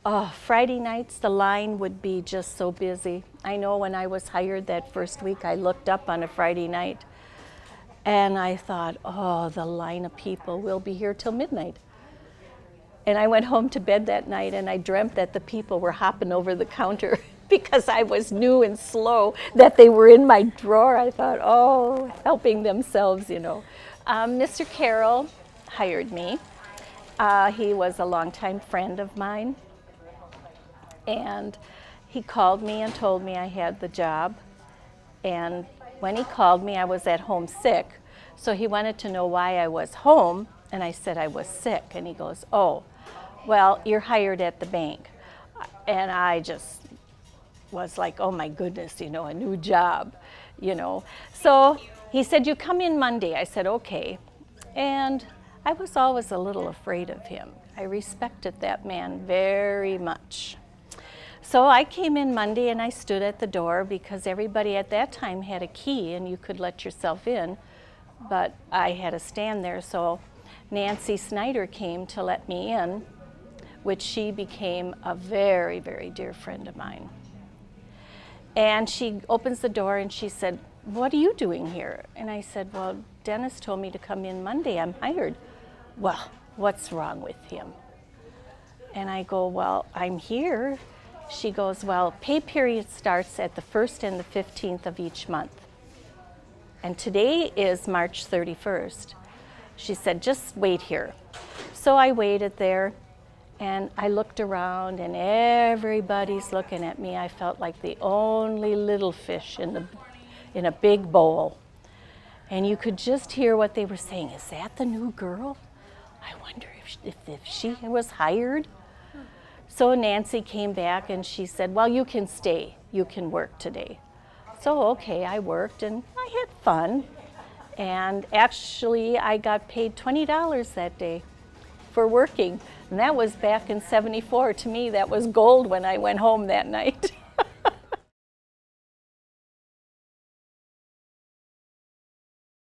Oh, Friday nights, the line would be just so busy. I know when I was hired that first week, I looked up on a Friday night and I thought, oh, the line of people will be here till midnight. And I went home to bed that night and I dreamt that the people were hopping over the counter because I was new and slow, that they were in my drawer. I thought, oh, helping themselves, you know. Mr. Carroll hired me. He was a longtime friend of mine. And he called me and told me I had the job. And when he called me, I was at home sick. So he wanted to know why I was home. And I said I was sick. And he goes, oh, well, you're hired at the bank. And I just was like, oh my goodness, you know, a new job, you know. So he said, you come in Monday. I said, okay. And I was always a little afraid of him. I respected that man very much. So I came in Monday and I stood at the door because everybody at that time had a key and you could let yourself in, but I had to stand there. So Nancy Snyder came to let me in, which she became a very, very dear friend of mine. And she opens the door and she said, what are you doing here? And I said, well, Dennis told me to come in Monday. I'm hired. Well, what's wrong with him? And I go, well, I'm here. She goes, well, pay period starts at the 1st and the 15th of each month. And today is March 31st. She said, just wait here. So I waited there and I looked around and everybody's looking at me. I felt like the only little fish in a big bowl. And you could just hear what they were saying. Is that the new girl? I wonder if she was hired. So Nancy came back and she said, well, you can stay. You can work today. So, okay, I worked and I had fun. And actually, I got paid $20 that day for working. And that was back in '74. To me, that was gold when I went home that night.